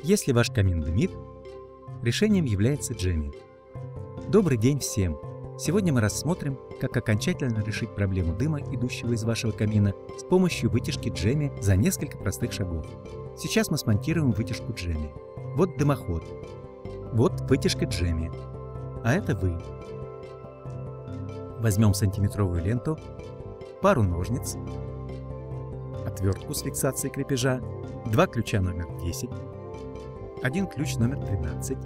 Если ваш камин дымит, решением является Джемми. Добрый день всем! Сегодня мы рассмотрим, как окончательно решить проблему дыма, идущего из вашего камина, с помощью вытяжки Джемми за несколько простых шагов. Сейчас мы смонтируем вытяжку Джемми. Вот дымоход. Вот вытяжка Джемми. А это вы. Возьмем сантиметровую ленту, пару ножниц, отвертку с фиксацией крепежа, 2 ключа номер 10, 1 ключ номер 13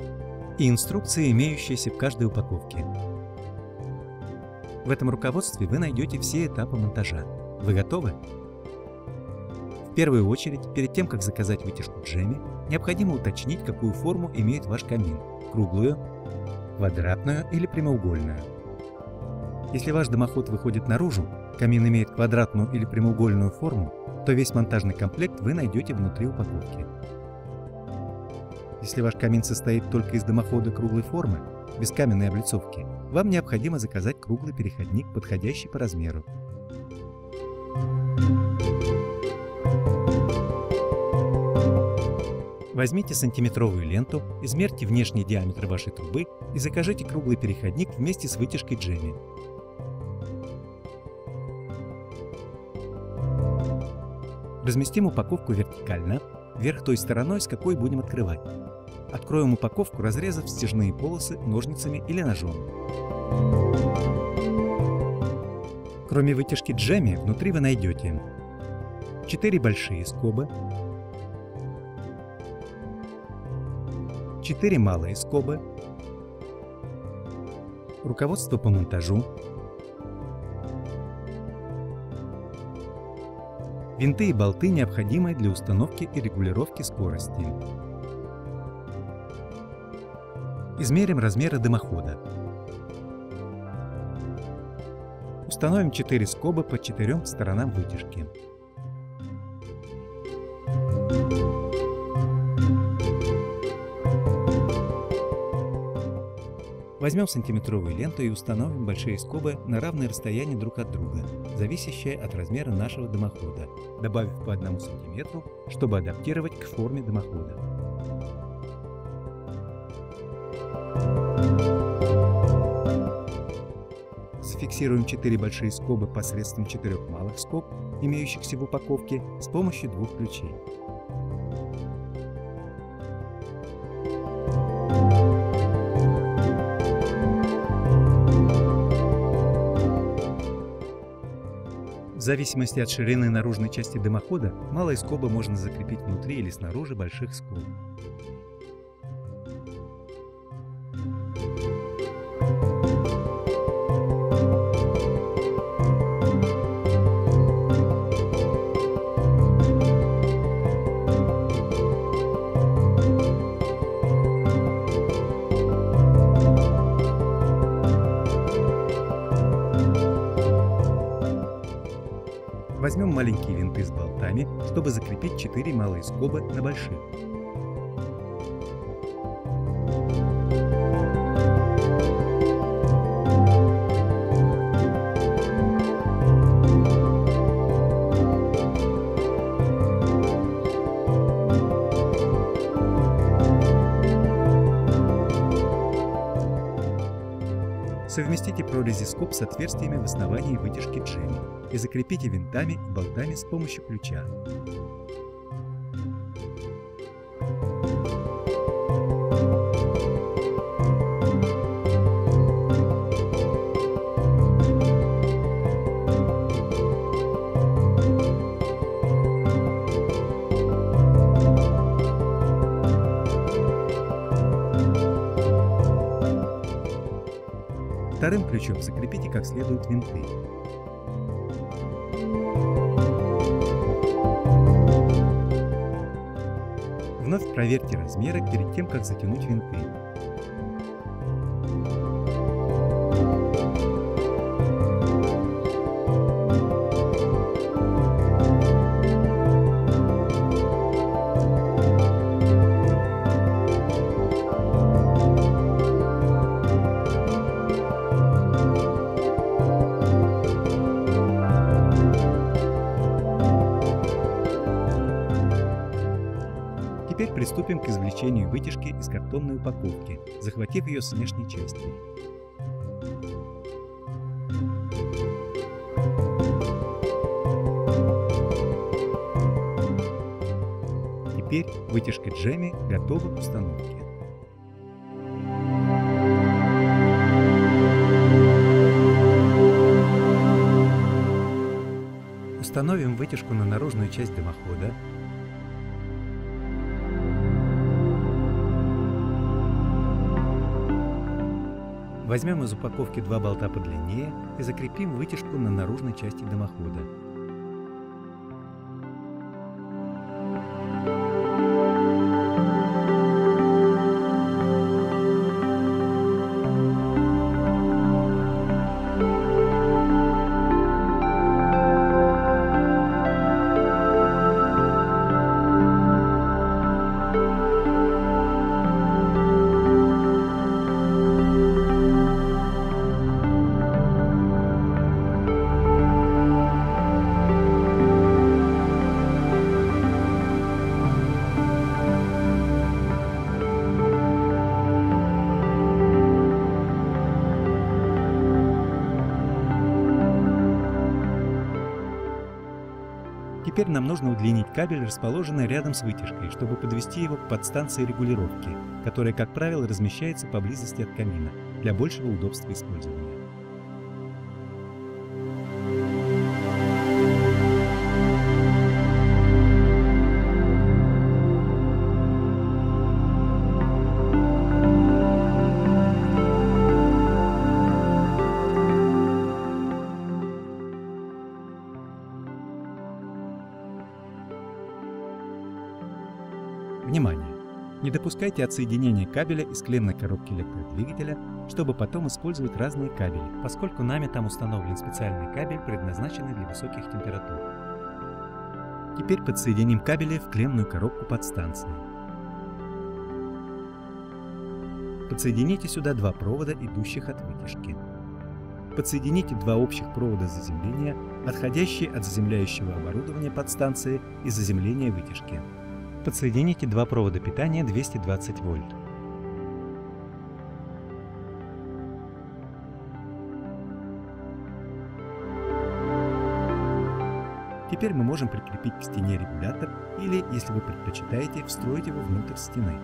и инструкции, имеющиеся в каждой упаковке. В этом руководстве вы найдете все этапы монтажа. Вы готовы? В первую очередь, перед тем, как заказать вытяжку Джемми, необходимо уточнить, какую форму имеет ваш камин – круглую, квадратную или прямоугольную. Если ваш дымоход выходит наружу, камин имеет квадратную или прямоугольную форму, то весь монтажный комплект вы найдете внутри упаковки. Если ваш камин состоит только из дымохода круглой формы, без каменной облицовки, вам необходимо заказать круглый переходник, подходящий по размеру. Возьмите сантиметровую ленту, измерьте внешний диаметр вашей трубы и закажите круглый переходник вместе с вытяжкой Джемми. Разместим упаковку вертикально, вверх той стороной, с какой будем открывать. Откроем упаковку, разрезав стяжные полосы ножницами или ножом. Кроме вытяжки Джемми, внутри вы найдете 4 большие скобы, 4 малые скобы, руководство по монтажу, винты и болты, необходимые для установки и регулировки скорости. Измерим размеры дымохода. Установим 4 скобы по 4 сторонам вытяжки. Возьмем сантиметровую ленту и установим большие скобы на равное расстояние друг от друга, зависящее от размера нашего дымохода, добавив по 1 сантиметру, чтобы адаптировать к форме дымохода. Зафиксируем 4 большие скобы посредством 4 малых скоб, имеющихся в упаковке, с помощью 2 ключей. В зависимости от ширины наружной части дымохода, малые скобы можно закрепить внутри или снаружи больших скоб. Возьмем маленькие винты с болтами, чтобы закрепить 4 малые скобы на больших. Совместите прорези скоб с отверстиями в основании вытяжки Джемми и закрепите винтами и болтами с помощью ключа. Вторым ключом закрепите как следует винты. Вновь проверьте размеры перед тем, как затянуть винты. Теперь приступим к извлечению вытяжки из картонной упаковки, захватив ее с внешней части. Теперь вытяжка джемми готова к установке. Установим вытяжку на наружную часть дымохода. Возьмем из упаковки 2 болта подлиннее и закрепим вытяжку на наружной части дымохода. Теперь нам нужно удлинить кабель, расположенный рядом с вытяжкой, чтобы подвести его к подстанции регулировки, которая, как правило, размещается поблизости от камина для большего удобства использования. Внимание! Не допускайте отсоединения кабеля из клеммной коробки электродвигателя, чтобы потом использовать разные кабели, поскольку нами там установлен специальный кабель, предназначенный для высоких температур. Теперь подсоединим кабели в клеммную коробку подстанции. Подсоедините сюда 2 провода, идущих от вытяжки. Подсоедините 2 общих провода заземления, отходящие от заземляющего оборудования подстанции и заземления вытяжки. Подсоедините 2 провода питания 220 вольт. Теперь мы можем прикрепить к стене регулятор или, если вы предпочитаете, встроить его внутрь стены.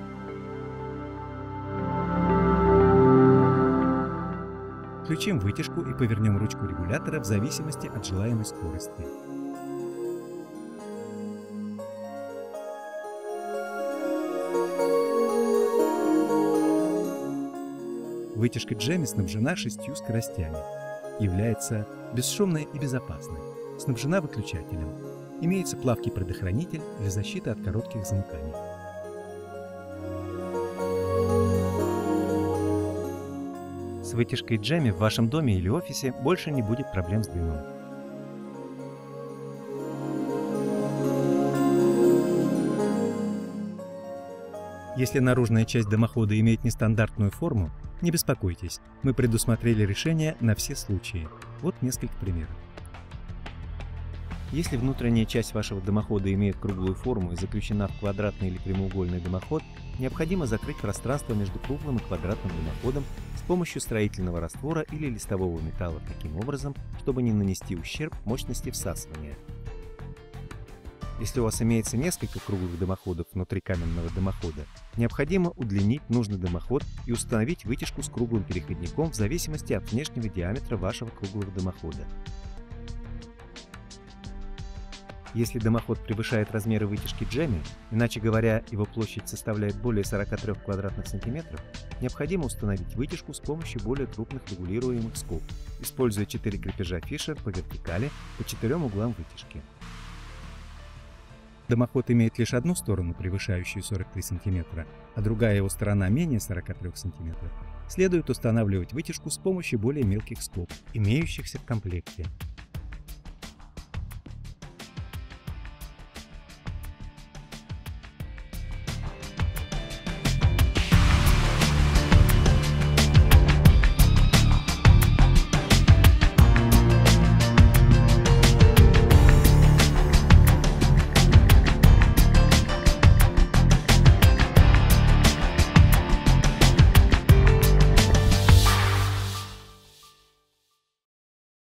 Включим вытяжку и повернем ручку регулятора в зависимости от желаемой скорости. Вытяжка джемми снабжена 6 скоростями. Является бесшумной и безопасной. Снабжена выключателем. Имеется плавкий предохранитель для защиты от коротких замыканий. С вытяжкой джемми в вашем доме или офисе больше не будет проблем с дымом. Если наружная часть дымохода имеет нестандартную форму, не беспокойтесь, мы предусмотрели решение на все случаи. Вот несколько примеров. Если внутренняя часть вашего дымохода имеет круглую форму и заключена в квадратный или прямоугольный дымоход, необходимо закрыть пространство между круглым и квадратным дымоходом с помощью строительного раствора или листового металла таким образом, чтобы не нанести ущерб мощности всасывания. Если у вас имеется несколько круглых дымоходов внутри каменного дымохода, необходимо удлинить нужный дымоход и установить вытяжку с круглым переходником в зависимости от внешнего диаметра вашего круглого дымохода. Если дымоход превышает размеры вытяжки джемми, иначе говоря, его площадь составляет более 43 квадратных сантиметров, необходимо установить вытяжку с помощью более крупных регулируемых скоб, используя 4 крепежа Фишер по вертикали по 4 углам вытяжки. Дымоход имеет лишь одну сторону, превышающую 43 см, а другая его сторона менее 43 см. Следует устанавливать вытяжку с помощью более мелких скоб, имеющихся в комплекте.